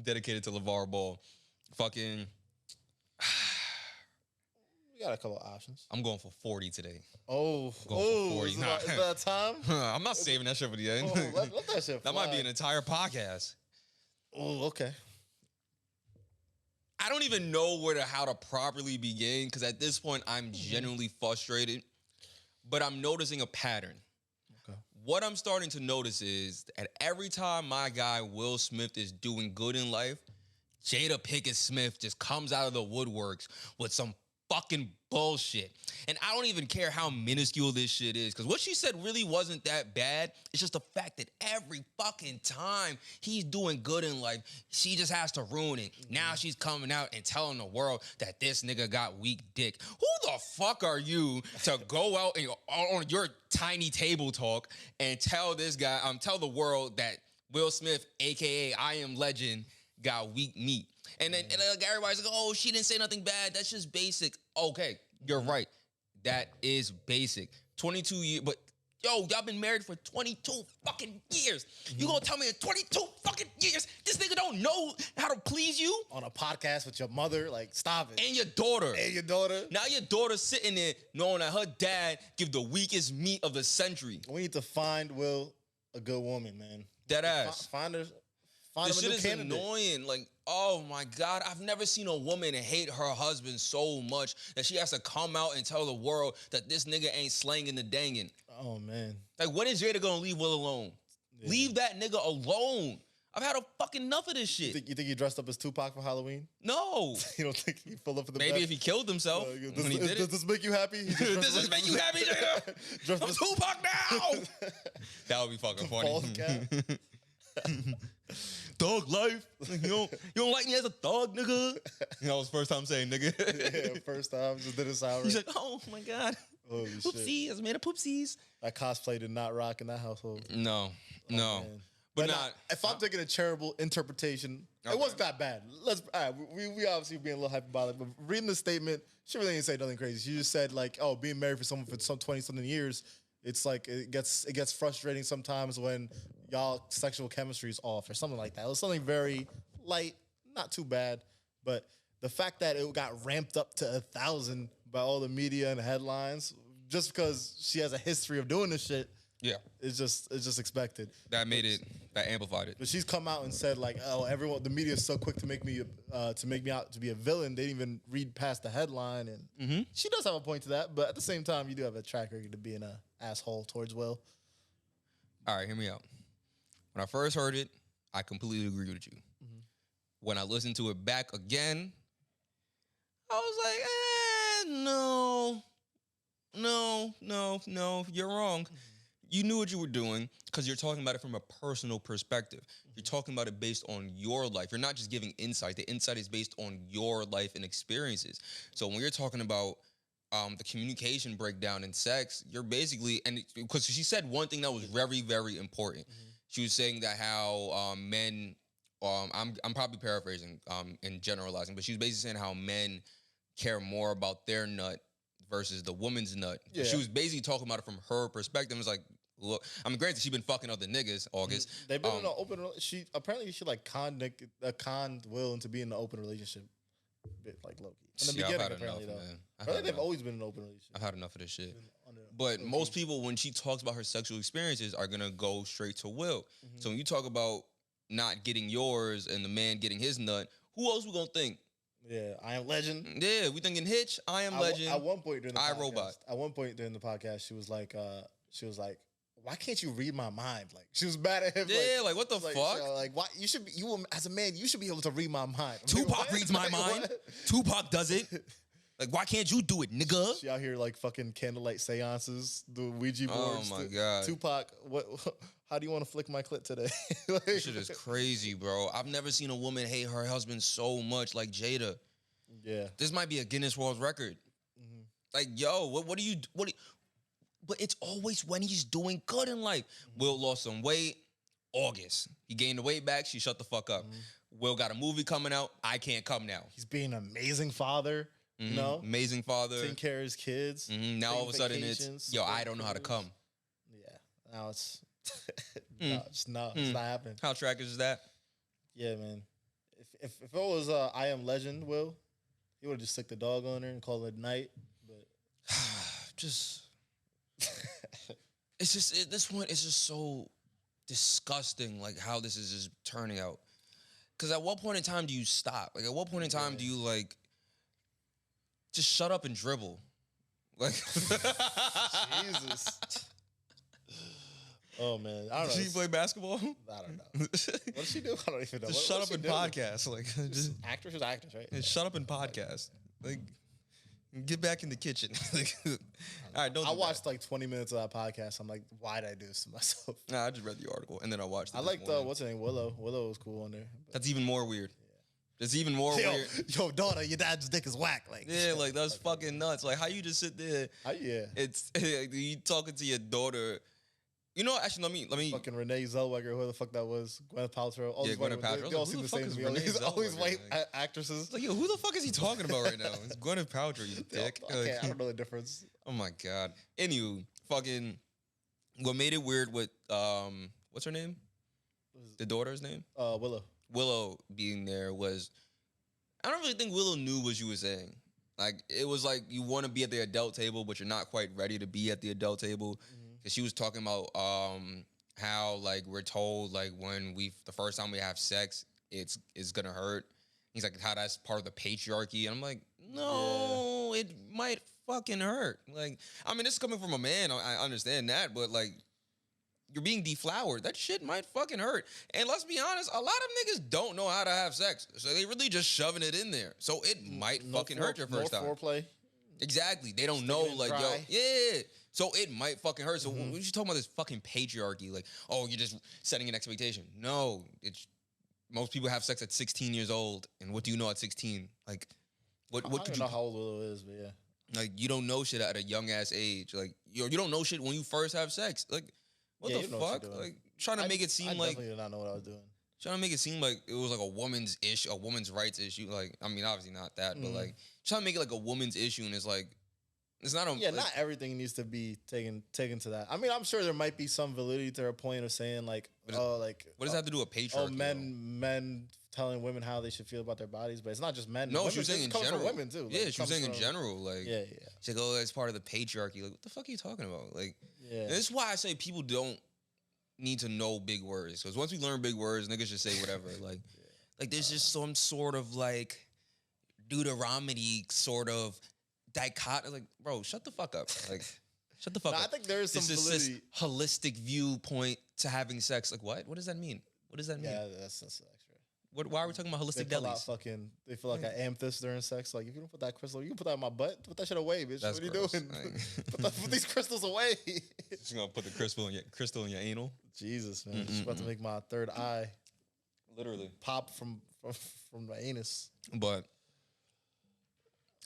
dedicated to LeVar Ball. Fucking. We got a couple of options. I'm going for 40 today. Oh, For 40. Is that time? I'm not saving that shit for the end. Let that shit fly. That might be an entire podcast. Oh, okay. I don't even know how to properly begin because at this point I'm genuinely frustrated, but I'm noticing a pattern. Okay. What I'm starting to notice is that every time my guy Will Smith is doing good in life, Jada Pinkett Smith just comes out of the woodworks with some fucking bullshit. And I don't even care how minuscule this shit is, because what she said really wasn't that bad. It's just the fact that every fucking time he's doing good in life, she just has to ruin it. Now she's coming out and telling the world that this nigga got weak dick. Who the fuck are you to go out and on your tiny table talk and tell this guy, tell the world that Will Smith, aka I Am Legend, got weak meat? And then everybody's like, oh, she didn't say nothing bad. That's just basic. Okay, you're right. That is basic. 22 years, but yo, y'all been married for 22 fucking years. You gonna tell me in 22 fucking years, this nigga don't know how to please you? On a podcast with your mother, like, stop it. And your daughter. Now your daughter's sitting there knowing that her dad give the weakest meat of the century. We need to find Will a good woman, man. Dead ass. Find her. This shit is annoying. Like, oh my God, I've never seen a woman hate her husband so much that she has to come out and tell the world that this nigga ain't slanging the dangin'. Oh man. Like, when is Jada gonna leave Will alone? Yeah. Leave that nigga alone. I've had a fucking enough of this shit. You think he dressed up as Tupac for Halloween? No. You don't think he fell up in the Maybe if he killed himself when he did it. Does this make you happy? Does this make you happy, Jada? I'm Tupac now. That would be fucking funny. Thug life. You don't like me as a thug, nigga? That was first time saying nigga. Yeah, first time. Just did it sour. He's like, oh my God. Holy poopsies. shit. I made a poopsies. That cosplay did not rock in that household. No. Man. But not. If I'm taking a charitable interpretation, it wasn't that bad. We obviously being a little hyperbolic, but reading the statement, she really didn't say nothing crazy. She just said like, oh, being married for someone for some 20-something years, it's like it gets frustrating sometimes when y'all sexual chemistry is off or something like that. It was something very light, not too bad, but the fact that it got ramped up to 1,000 by all the media and headlines just because she has a history of doing this shit. Yeah, it's just expected. That amplified it. But she's come out and said like, oh, the media is so quick to make me out to be a villain. They didn't even read past the headline, and she does have a point to that. But at the same time, you do have a track record of being an asshole towards Will. All right, hear me out. When I first heard it, I completely agree with you. When I listened to it back again, I was like, no, you're wrong. You knew what you were doing because you're talking about it from a personal perspective. You're talking about it based on your life. You're not just giving insight. The insight is based on your life and experiences. So when you're talking about the communication breakdown in sex, you're basically, and because she said one thing that was very, very important. She was saying that how men, I'm probably paraphrasing and generalizing, but she was basically saying how men care more about their nut versus the woman's nut. Yeah. She was basically talking about it from her perspective. It was like, look, I mean, granted, she's been fucking other niggas, August. They've been in an open. She like conned Will into being in an open relationship, bit like Loki. In the beginning, apparently, though. I think they've always been in an open relationship. I've had enough of this shit. But most people, when she talks about her sexual experiences, are gonna go straight to Will. So when you talk about not getting yours and the man getting his nut, who else we gonna think? Yeah, I Am Legend. Yeah, we thinking Hitch, I Am Legend. At one point during the podcast, iRobot. At one point during the podcast, she was like, why can't you read my mind? Like, she was mad at him. Yeah, like what the fuck? Like, why you should be, as a man, you should be able to read my mind. Tupac reads my mind. Tupac does it. Like, why can't you do it, nigga? She out here like fucking candlelight seances, the Ouija boards. Oh my God. Tupac, how do you want to flick my clit today? This shit is crazy, bro. I've never seen a woman hate her husband so much like Jada. Yeah. This might be a Guinness World Record. Like, yo, what do you but it's always when he's doing good in life. Will lost some weight. August. He gained the weight back. She shut the fuck up. Will got a movie coming out. I Can't Come Now. He's being an amazing father. You know? Amazing father. Taking care of his kids. Now all of a sudden it's, yo, I don't know how to come. Yeah. Now it's, it's not happening. How tragic is that? Yeah, man. if it was I Am Legend, Will, he would have just stick the dog on there and call it night. But just it's just this one is just so disgusting. Like how this is just turning out. Because at what point in time do you stop? Like at what point in time do you like just shut up and dribble? Like Jesus. Oh man, I don't know. Does she play basketball? I don't know. What does she do? I don't even know. Just shut up and podcast. Like just actress is actress, right? and shut up and podcast. Like get back in the kitchen. Like, all right, don't. I watched like 20 minutes of that podcast. I'm like, why did I do this to myself? Nah, I just read the article and then I watched it. I liked what's her name? Willow. Willow was cool on there. That's even more weird. It's even more weird. Yo, daughter, your dad's dick is whack. Like, yeah, like that's fucking nuts. Like, how you just sit there? Yeah. It's you talking to your daughter. You know, actually, let me. Fucking Renee Zellweger, who the fuck that was? Gwyneth Paltrow. All Yeah, these white Gwyneth Paltrow. They all Who seem the the fuck same is to me. Renee All these Zellweger? white Like- actresses. It's like, yo, who the fuck is he talking about right now? It's Gwyneth Paltrow, you dick. Okay, Like, I don't know the difference. oh my god. Anywho, fucking, what made it weird with what's her name? The daughter's name? Willow. Willow being there was. I don't really think Willow knew what you were saying. Like it was like you want to be at the adult table, but you're not quite ready to be at the adult table. Because she was talking about how like we're told like when the first time we have sex, it's gonna hurt. He's like how that's part of the patriarchy, and I'm like, no, it might fucking hurt. Like I mean, this is coming from a man. I understand that, but like. You're being deflowered. That shit might fucking hurt. And let's be honest, a lot of niggas don't know how to have sex. So they really just shoving it in there. So it might fucking hurt your first time. Foreplay. Exactly. They don't know, like, yo, yeah. So it might fucking hurt. So when you talking about this fucking patriarchy, like, oh, you're just setting an expectation. No, it's most people have sex at 16 years old. And what do you know at 16? Like, what I could don't you know how old Willow is, but yeah. Like, you don't know shit at a young ass age. Like, you don't know shit when you first have sex. Like, what the you know what fuck? you're doing. Like trying to make it seem I like definitely did not know what I was doing. trying to make it seem like it was like a woman's issue, a woman's rights issue. Like, I mean, obviously not that, but like trying to make it like a woman's issue, and it's like it's not a Yeah, not everything needs to be taken to that. I mean, I'm sure there might be some validity to her point of saying like, like what does that have to do with patriarchy? men telling women how they should feel about their bodies, but it's not just men. No, women, she was saying in comes from general. women too. Yeah, Like, she was saying in from- general. Like, Yeah. she's like, oh, that's part of the patriarchy. Like, what the fuck are you talking about? Like, Yeah. and this is why I say people don't need to know big words, because once we learn big words, niggas just say whatever. Like there's just some sort of like Deuteronomy sort of dichotomy. Like, bro, shut the fuck up. Like, shut the fuck up. I think there is some this is validity. this holistic viewpoint to having sex. Like, what? What does that mean? What does that mean? Yeah, that's extra. Why are we talking about They holistic pull out delis? they feel like an amethyst during sex. Like, if you don't put that crystal, you can put that in my butt. Put that shit away, bitch. That's what are you gross. doing? Like- put these crystals away. Just gonna put the crystal in your anal. Jesus, man. Just about to make my third eye Literally. pop from the anus. But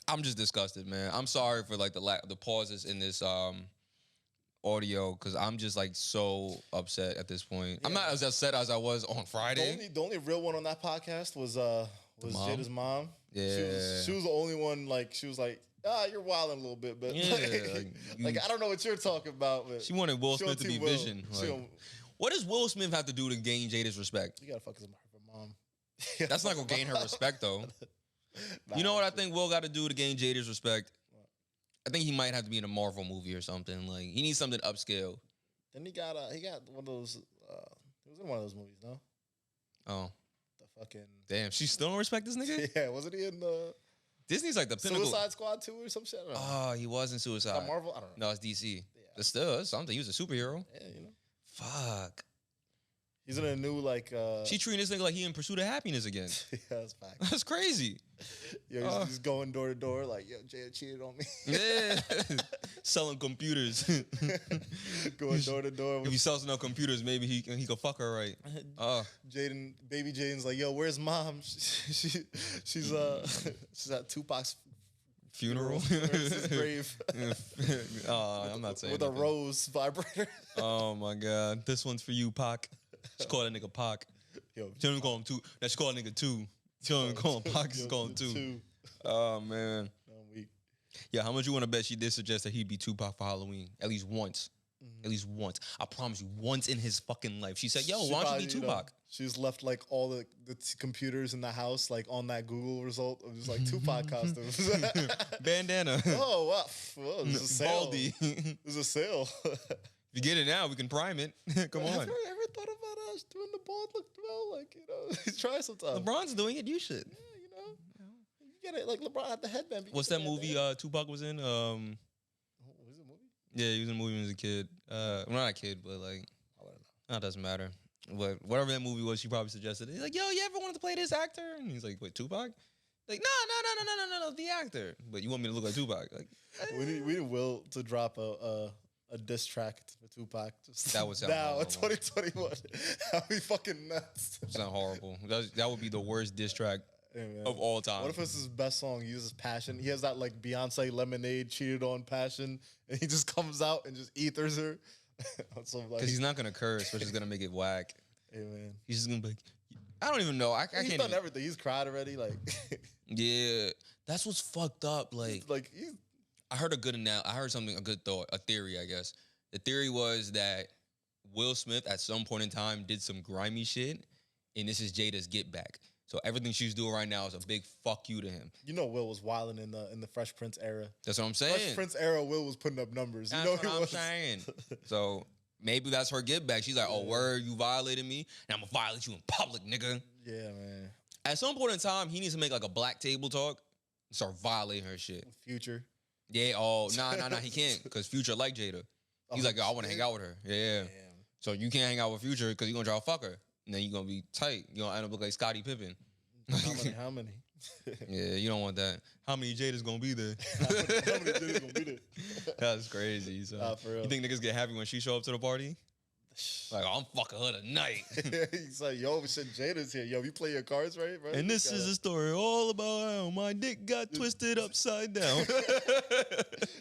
I'm just disgusted, man. I'm sorry for like the pauses in this audio, because I'm just like so upset at this point. I'm not as upset as I was on Friday. The only real one on that podcast was mom? Jada's mom. Yeah. She was the only one. Like, she was like, you're wilding a little bit, but Yeah, like, I don't know what you're talking about. But She wanted Will she Smith on to be Team Will. Vision. She Like, on- what does Will Smith have to do to gain Jada's respect? You gotta fuck her mom. That's not gonna gain her respect, though. You know what I think Will got to do to gain Jada's respect? I think he might have to be in a Marvel movie or something. Like, he needs something upscale. Then he got one of those. He was in one of those movies, no? Oh, The fucking damn. She still don't respect this nigga? yeah. Wasn't he in the Disney's like the pinnacle. Suicide Squad 2 or some shit? I don't know. Oh, he was in Suicide. Is that Marvel? I don't know. No, it's DC. But still, it's something. He was a superhero. Yeah, you know. Fuck. He's in a new like. She treating this nigga like he in pursuit of happiness again. yeah, that's fact. That's crazy. Yo, he's going door to door like, yo, Jada cheated on me. Yeah. Selling computers. Going door to door. If he sells enough computers, maybe he can fuck her right. Baby Jaden's like, yo, where's mom? She's at Tupac's Funeral. his grave I'm not saying with a nothing. rose vibrator. Oh my god, this one's for you, Pac. She called that nigga Pac. Yo, She don't even call him two. Now she called nigga two. She don't even call him Pac. She's calling two. Oh man. I'm weak. Yeah, how much you want to bet she did suggest that he'd be Tupac for Halloween at least once? At least once. I promise you, once in his fucking life. She said, yo, She why don't probably, you be Tupac? She's left like all the computers in the house, like on that Google result of just like Tupac costumes. Bandana. Oh, wow. Well, there's a sale. Baldy. There's a sale. If you get it now, we can prime it. Come on. Have you ever thought about doing the bald look well? Like, try sometime. LeBron's doing it. You should. Yeah, you get it. Like LeBron had the headband. What's that movie Tupac was in? Was it a movie? Yeah, he was in a movie when he was a kid. Well, not a kid, but like, I don't know. it doesn't matter. But whatever that movie was, she probably suggested it. He's like, yo, you ever wanted to play this actor? And he's like, wait, Tupac? Like, no, the actor. But you want me to look like Tupac? Like, we need Will to drop a diss track for Tupac. Just that would sound now horrible. in 2021. That'd be fucking nuts. Sound horrible. That would be the worst diss track Yeah, of all time. What if it's his best song? He uses Passion. He has that like Beyonce Lemonade cheated on Passion, and he just comes out and just ethers her. Because he's not gonna curse, which is gonna make it whack. Hey man, He's just gonna be like, I don't even know. I can't. He's done everything. He's cried already. Like, yeah, that's what's fucked up. Like he's. I heard a good thought, a theory, I guess. The theory was that Will Smith at some point in time did some grimy shit, and this is Jada's get back. So everything she's doing right now is a big fuck you to him. You know, Will was wilding in the Fresh Prince era. That's what I'm saying. Fresh Prince era, Will was putting up numbers. That's what I'm saying. So maybe that's her get back. She's like, oh, word, you violated me, and I'm gonna violate you in public, nigga. Yeah, man. At some point in time, he needs to make like a black table talk and start violating her shit. Future. Yeah, nah, he can't, because Future like Jada. He's like, yo, I want to hang out with her. Yeah. Damn. So you can't hang out with Future because you're going to try to fuck her. And then you're going to be tight. You're going to end up looking like Scottie Pippen. How many? Yeah, you don't want that. How many Jada's going to be there? How many Jada's gonna be there? That's crazy. So, Nah, for real. you think niggas get happy when she show up to the party? Like, oh, I'm fucking her tonight. He's like, yo, shit, Jada's here. Yo, you play your cards right, bro? And this is a story all about how my dick got twisted upside down.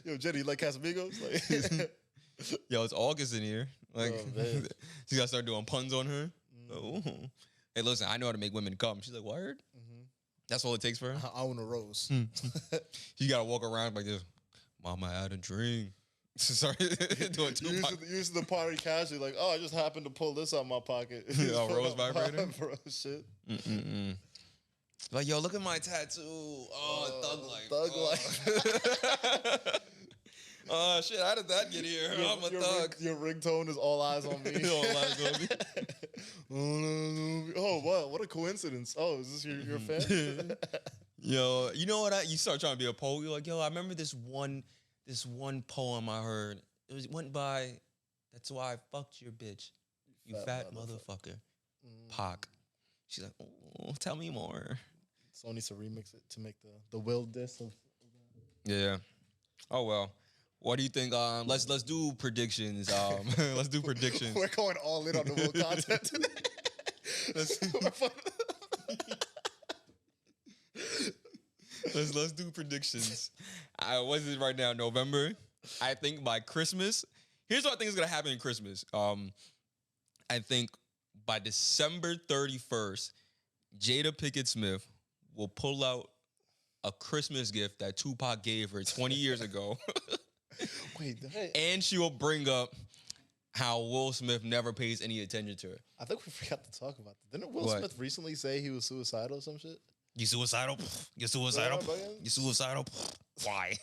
Yo, Jada, you like Casamigos? Like, yo, it's August in here. Like, oh, you gotta start doing puns on her. Oh. Hey, listen, I know how to make women come. She's like, word? That's all it takes for her? I own a rose. You gotta walk around like this. Mama had a dream. Sorry, doing Tupac. Using the party casually, like, oh, I just happened to pull this out of my pocket. A rose vibrator? Bro, shit. Like, yo, look at my tattoo. Oh, thug life. Thug life. Oh, shit, how did that get here? I'm a thug. Your ringtone is all eyes on me. All eyes on me. Oh, wow, what a coincidence. Oh, is this your fan? Yo, you know what? You start trying to be a poet. You're like, yo, I remember this one poem I heard. Went by, that's why I fucked your bitch. You fat motherfucker. Pac. She's like, oh, tell me more. So needs to remix it to make the Will diss of. Yeah. Oh well. What do you think? Let's do predictions. Let's do predictions. We're going all in on the Will content today. Let's do predictions. What is it right now? November. I think by Christmas. Here's what I think is gonna happen in Christmas. I think by December 31st, Jada Pinkett Smith will pull out a Christmas gift that Tupac gave her 20 years ago. Wait, and she will bring up how Will Smith never pays any attention to her. I think we forgot to talk about that. Didn't Will Smith recently say he was suicidal or some shit? You suicidal? You suicidal? You suicidal? Why?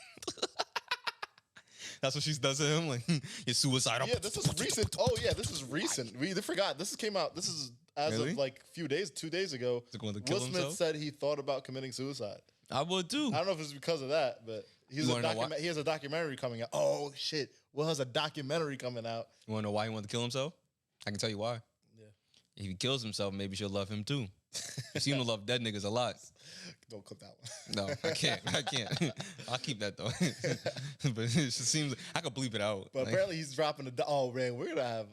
That's what she does to him. Like, you're suicidal. Yeah, this is recent. Oh yeah, this is recent. We forgot. This came out. This is as of like 2 days ago. Will Smith said he thought about committing suicide. I would too. I don't know if it's because of that, but he has a documentary coming out. Oh shit! Will has a documentary coming out. You want to know why he wanted to kill himself? I can tell you why. Yeah. If he kills himself, maybe she'll love him too. You seem to love dead niggas a lot. Don't clip that one. No, I can't. I'll keep that though. But it just seems I could bleep it out. But apparently he's dropping oh man, we're gonna have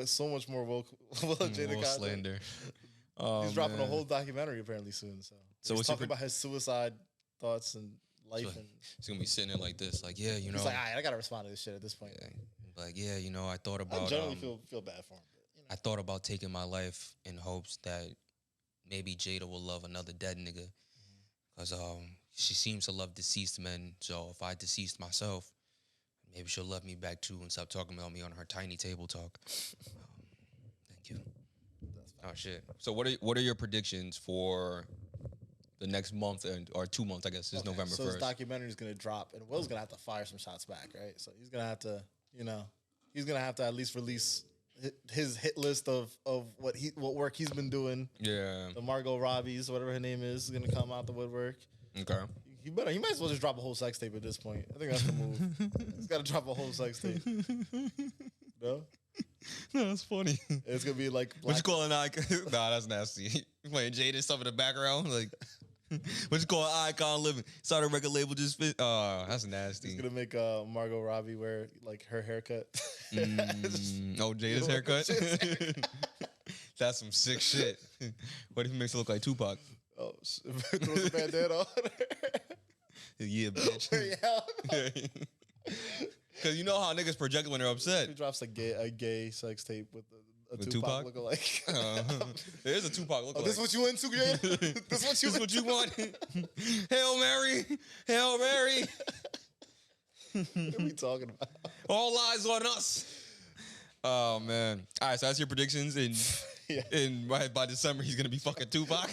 so much more Will and Jada content. Slander. He's dropping a whole documentary apparently soon. So he's talking about his suicide thoughts and life. So he's gonna be sitting there like this, like yeah, you know. He's like, all right, I gotta respond to this shit at this point. Yeah. Like yeah, you know, I thought about. I generally feel bad for him. But, you know. I thought about taking my life in hopes that maybe Jada will love another dead nigga, because she seems to love deceased men. So if I deceased myself, maybe she'll love me back too and stop talking about me on her tiny table talk. Thank you. Oh shit. So what are your predictions for the next month or 2 months? I guess is November 1st. So this documentary is gonna drop, and Will's gonna have to fire some shots back, right? So he's gonna have to, he's gonna have to at least release his hit list of what work he's been doing. Yeah. The Margot Robbie's, whatever her name is gonna come out the woodwork. Okay. He might as well just drop a whole sex tape at this point. I think that's the move. He's got to drop a whole sex tape. No? No, that's funny. It's going to be like... What you call an icon? Nah, that's nasty. Playing Jada stuff in the background. Like, what you call an icon living? Started a record label just fit. Oh, that's nasty. He's going to make Margot Robbie wear, like, her haircut. Oh, Jada's haircut? That's some sick shit. What if he makes it look like Tupac? Oh, throws a bandana on her. Yeah, bitch. Because you know how niggas project when they're upset. He drops a gay sex tape with a Tupac lookalike. There's a Tupac lookalike. Oh, this what you into, Jada? This what you want? Hail Mary. Hail Mary. What are we talking about? All eyes on us. Oh, man. All right, so that's your predictions. And by December, he's going to be fucking Tupac.